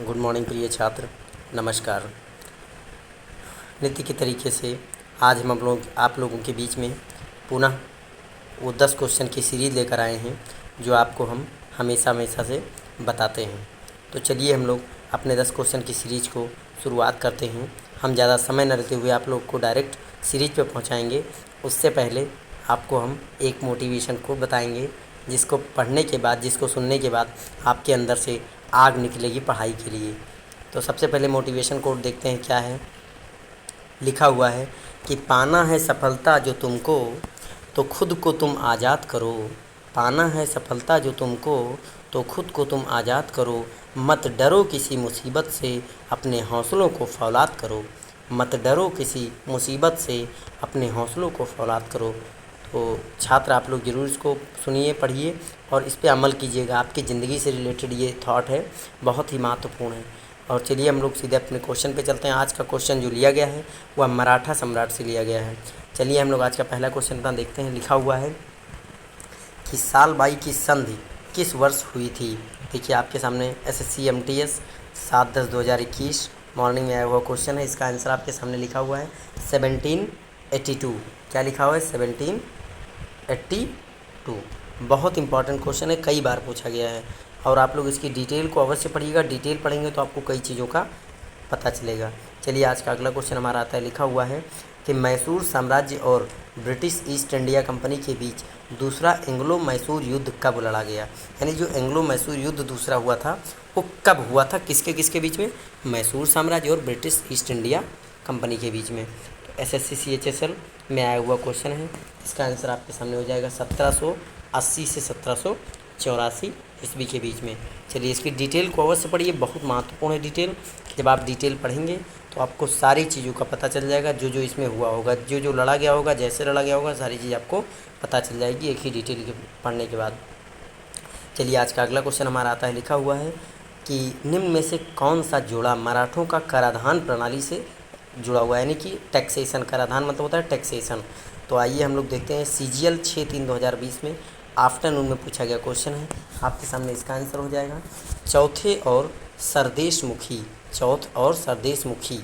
Good morning प्रिय छात्र, नमस्कार। नित्य के तरीके से आज हम लोग आप लोगों के बीच में पुनः वो 10 क्वेश्चन की सीरीज़ लेकर आए हैं जो आपको हम हमेशा हमेशा से बताते हैं। तो चलिए हम लोग अपने 10 क्वेश्चन की सीरीज़ को शुरुआत करते हैं। हम ज़्यादा समय न लेते हुए आप लोग को डायरेक्ट सीरीज पे पहुंचाएंगे। उससे पहले आपको हम एक मोटिवेशन को बताएंगे जिसको पढ़ने के बाद, जिसको सुनने के बाद आपके अंदर से आग निकलेगी पढ़ाई के लिए। तो सबसे पहले मोटिवेशन कोड देखते हैं क्या है। लिखा हुआ है कि पाना है सफलता जो तुमको तो खुद को तुम आज़ाद करो। पाना है सफलता जो तुमको तो खुद को तुम आज़ाद करो। मत डरो किसी मुसीबत से, अपने हौसलों को फौलाद करो। मत डरो किसी मुसीबत से, अपने हौसलों को फौलाद करो। तो छात्र आप लोग ज़रूर इसको सुनिए, पढ़िए और इस पे अमल कीजिएगा। आपकी ज़िंदगी से रिलेटेड ये थॉट है, बहुत ही महत्वपूर्ण है। और चलिए हम लोग सीधे अपने क्वेश्चन पे चलते हैं। आज का क्वेश्चन जो लिया गया है वह मराठा सम्राट से लिया गया है। चलिए हम लोग आज का पहला क्वेश्चन अपना देखते हैं। लिखा हुआ है कि साल बाई की संधि किस वर्ष हुई थी। देखिए आपके सामने SSC MTS 7/10/2021 मॉर्निंग में आया हुआ क्वेश्चन है। इसका आंसर आपके सामने लिखा हुआ है 1782। क्या लिखा हुआ है? 1782। बहुत इंपॉर्टेंट क्वेश्चन है, कई बार पूछा गया है और आप लोग इसकी डिटेल को अवश्य पढ़िएगा। डिटेल पढ़ेंगे तो आपको कई चीज़ों का पता चलेगा। चलिए आज का अगला क्वेश्चन हमारा आता है। लिखा हुआ है कि मैसूर साम्राज्य और ब्रिटिश ईस्ट इंडिया कंपनी के बीच दूसरा एंग्लो मैसूर युद्ध कब लड़ा गया। यानी जो एंग्लो मैसूर युद्ध दूसरा हुआ था वो कब हुआ था, किसके किसके बीच में? मैसूर साम्राज्य और ब्रिटिश ईस्ट इंडिया कंपनी के बीच में। तो SSC CHSL में आया हुआ क्वेश्चन है। इसका आंसर आपके सामने हो जाएगा 1780 से 1784 ईस्वी के बीच में। चलिए इसकी डिटेल को अवश्य पढ़िए, बहुत महत्वपूर्ण है डिटेल। जब आप डिटेल पढ़ेंगे तो आपको सारी चीज़ों का पता चल जाएगा, जो जो इसमें हुआ होगा, जो जो लड़ा गया होगा, जैसे लड़ा गया होगा, सारी चीज़ आपको पता चल जाएगी एक ही डिटेल के पढ़ने के बाद। चलिए आज का अगला क्वेश्चन हमारा आता है। लिखा हुआ है कि निम्न में से कौन सा जोड़ा मराठों का कराधान प्रणाली से जुड़ा हुआ है, यानी कि टैक्सेशन। कराधान मतलब होता है टैक्सेशन। तो आइए हम लोग देखते हैं। CGL 6/3/2020 में आफ्टरनून में पूछा गया क्वेश्चन है। आपके सामने इसका आंसर हो जाएगा चौथ और सरदेशमुखी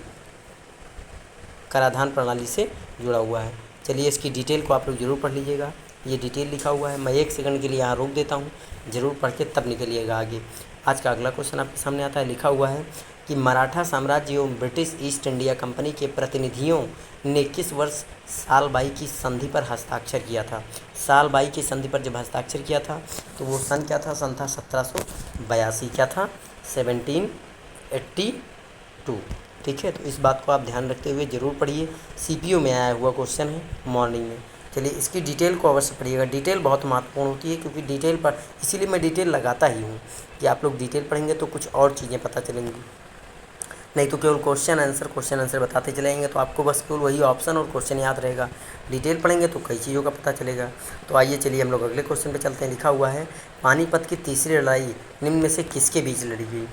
कराधान प्रणाली से जुड़ा हुआ है। चलिए इसकी डिटेल को आप लोग ज़रूर पढ़ लीजिएगा। ये डिटेल लिखा हुआ है, मैं 1 सेकंड के लिए यहाँ रोक देता हूँ, ज़रूर पढ़ के तब निकलिएगा आगे। आज का अगला क्वेश्चन आपके सामने आता है। लिखा हुआ है कि मराठा साम्राज्य एवं ब्रिटिश ईस्ट इंडिया कंपनी के प्रतिनिधियों ने किस वर्ष साल बाई की संधि पर हस्ताक्षर किया था। साल बाई की संधि पर जब हस्ताक्षर किया था तो वो सन क्या था? सन था 1782। क्या था? 1782। ठीक है, तो इस बात को आप ध्यान रखते हुए ज़रूर पढ़िए। CPO में आया हुआ क्वेश्चन है मॉर्निंग में। चलिए इसकी डिटेल को अवश्य पढ़िएगा। डिटेल बहुत महत्वपूर्ण होती है, क्योंकि डिटेल पर इसीलिए मैं डिटेल लगाता ही हूँ कि आप लोग डिटेल पढ़ेंगे तो कुछ और चीज़ें पता चलेंगी। नहीं तो केवल क्वेश्चन आंसर बताते चलेंगे तो आपको बस केवल वही ऑप्शन और क्वेश्चन याद रहेगा। डिटेल पढ़ेंगे तो कई चीज़ों का पता चलेगा। तो आइए चलिए हम लोग अगले क्वेश्चन पे चलते हैं। लिखा हुआ है पानीपत की तीसरी लड़ाई निम्न में से किसके बीच लड़ी गई।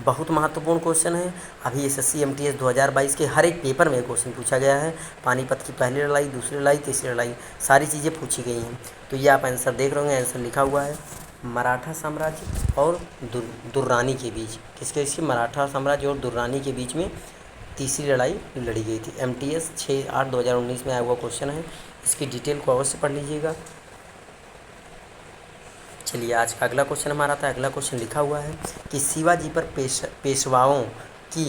बहुत महत्वपूर्ण क्वेश्चन है। अभी SSC MTS 2022 के हर एक पेपर में क्वेश्चन पूछा गया है। पानीपत की पहली लड़ाई, दूसरी लड़ाई, तीसरी लड़ाई, सारी चीज़ें पूछी गई हैं। तो ये आप आंसर देख रहे होंगे। आंसर लिखा हुआ है मराठा साम्राज्य और दुर्रानी के बीच। किसके? मराठा साम्राज्य और दुर्रानी के बीच में तीसरी लड़ाई लड़ी गई थी। MTS 6/8/2019 में आया हुआ क्वेश्चन है। इसकी डिटेल को अवश्य पढ़ लीजिएगा। चलिए आज का अगला क्वेश्चन हमारा आता है। अगला क्वेश्चन लिखा हुआ है कि शिवाजी पर पेशवाओं की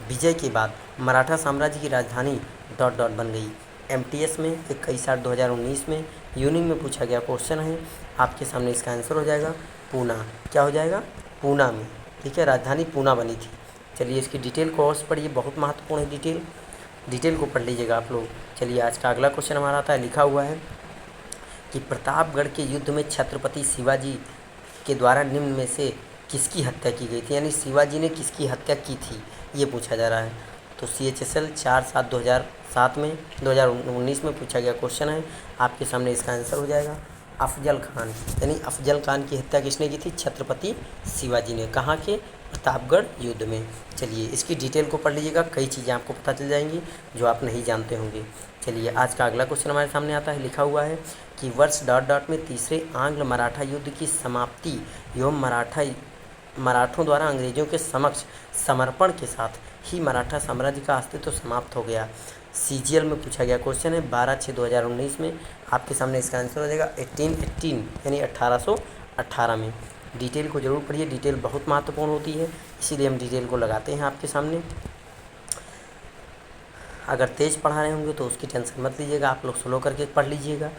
विजय के बाद मराठा साम्राज्य की राजधानी ... बन गई। MTS में 21/8/2019 में यूनिंग में पूछा गया क्वेश्चन है। आपके सामने इसका आंसर हो जाएगा पूना। क्या हो जाएगा? पूना में। ठीक है, राजधानी पूना बनी थी। चलिए इसकी डिटेल को अवश्य पढ़िए, बहुत महत्वपूर्ण है डिटेल को पढ़ लीजिएगा आप लोग। चलिए आज का अगला क्वेश्चन हमारा आता है। लिखा हुआ है कि प्रतापगढ़ के युद्ध में छत्रपति शिवाजी के द्वारा निम्न में से किसकी हत्या की गई थी, यानी शिवाजी ने किसकी हत्या की थी, ये पूछा जा रहा है। तो CHSL 4/7/2007 में 2019 में पूछा गया क्वेश्चन है। आपके सामने इसका आंसर हो जाएगा अफजल खान। यानी अफजल खान की हत्या किसने की थी? छत्रपति शिवाजी ने। कहाँ के? प्रतापगढ़ युद्ध में। चलिए इसकी डिटेल को पढ़ लीजिएगा, कई चीज़ें आपको पता चल जाएंगी जो आप नहीं जानते होंगे। चलिए आज का अगला क्वेश्चन हमारे सामने आता है। लिखा हुआ है कि वर्ष ... में तीसरे आंग्ल मराठा युद्ध की समाप्ति एवं मराठों द्वारा अंग्रेजों के समक्ष समर्पण के साथ ही मराठा साम्राज्य का अस्तित्व समाप्त हो गया। सीजीएल में पूछा गया क्वेश्चन है 12/6/2019 में। आपके सामने इसका आंसर हो जाएगा 1818 यानी 1818 में। डिटेल को जरूर पढ़िए, डिटेल बहुत महत्वपूर्ण होती है, इसीलिए हम डिटेल को लगाते हैं आपके सामने। अगर तेज़ पढ़ा रहे होंगे तो उसकी टेंशन मत लीजिएगा, आप लोग स्लो करके पढ़ लीजिएगा।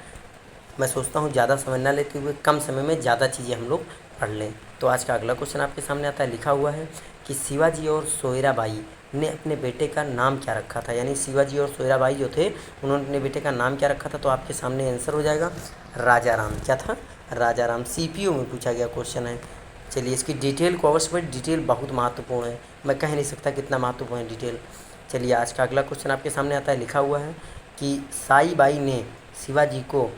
मैं सोचता हूँ ज़्यादा समय ना लेते हुए कम समय में ज़्यादा चीज़ें हम लोग पढ़ लें। तो आज का अगला क्वेश्चन आपके सामने आता है, लिखा हुआ है कि शिवाजी और सोयराबाई ने अपने बेटे का नाम क्या रखा था। यानी शिवाजी और सोयराबाई जो थे उन्होंने अपने बेटे का नाम क्या रखा था। तो आपके सामने आंसर हो जाएगा राजा राम। क्या था? राजा राम। सीपीओ में पूछा गया क्वेश्चन है। चलिए इसकी डिटेल को अवश्य पढ़िए, डिटेल बहुत महत्वपूर्ण है, मैं कह नहीं सकता कितना महत्वपूर्ण है डिटेल। चलिए आज का अगला क्वेश्चन आपके सामने आता है, लिखा हुआ है कि साईबाई ने शिवाजी को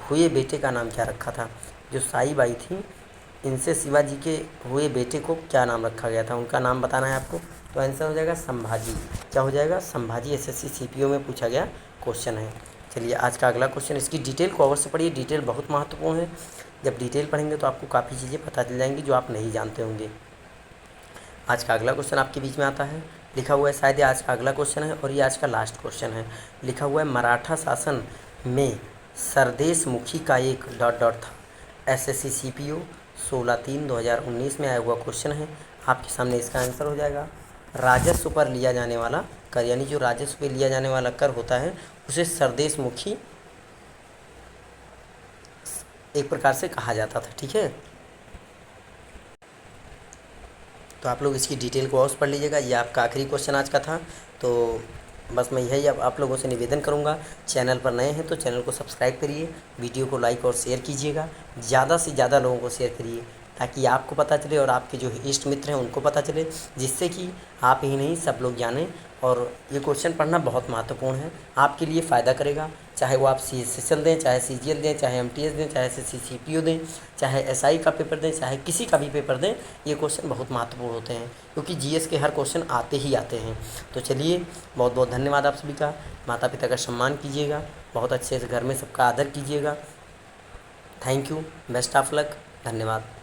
हुए बेटे का नाम क्या रखा था। जो साईबाई थी इनसे शिवाजी के हुए बेटे को क्या नाम रखा गया था, उनका नाम बताना है आपको। तो आंसर हो जाएगा संभाजी। क्या हो जाएगा? संभाजी। एसएससी सीपीओ में पूछा गया क्वेश्चन है। चलिए आज का अगला क्वेश्चन, इसकी डिटेल को अवश्य पढ़िए, डिटेल बहुत महत्वपूर्ण है। जब डिटेल पढ़ेंगे तो आपको काफ़ी चीज़ें पता चल जाएंगी जो आप नहीं जानते होंगे। आज का अगला क्वेश्चन आपके बीच में आता है, लिखा हुआ है, शायद ये आज का अगला क्वेश्चन है और ये आज का लास्ट क्वेश्चन है। लिखा हुआ है मराठा शासन में सरदेश मुखी का एक ... था। एसएससी सीपीओ 16/3/2019 में आया हुआ क्वेश्चन है। आपके सामने इसका आंसर हो जाएगा राजस्व पर लिया जाने वाला कर। यानी जो राजस्व पर लिया जाने वाला कर होता है उसे सरदेश मुखी एक प्रकार से कहा जाता था। ठीक है, तो आप लोग इसकी डिटेल को और पढ़ लीजिएगा। ये आपका आखिरी क्वेश्चन आज का था। तो बस मैं यही अब आप लोगों से निवेदन करूंगा, चैनल पर नए हैं तो चैनल को सब्सक्राइब करिए, वीडियो को लाइक और शेयर कीजिएगा, ज़्यादा से ज़्यादा लोगों को शेयर करिए ताकि आपको पता चले और आपके जो इष्ट मित्र हैं उनको पता चले, जिससे कि आप ही नहीं सब लोग जानें। और ये क्वेश्चन पढ़ना बहुत महत्वपूर्ण है, आपके लिए फ़ायदा करेगा। चाहे वो आप सीएसएसएल दें, चाहे सीजीएल दें, चाहे एमटीएस दें, चाहे एसएससी सीपीओ दें, चाहे एसआई का पेपर दें, चाहे किसी का भी पेपर दें, ये क्वेश्चन बहुत महत्वपूर्ण होते हैं क्योंकि जीएस के हर क्वेश्चन आते ही आते हैं। तो चलिए बहुत बहुत धन्यवाद आप सभी का। माता पिता का सम्मान कीजिएगा, बहुत अच्छे से घर में सबका आदर कीजिएगा। Thank you, best of luck, धन्यवाद।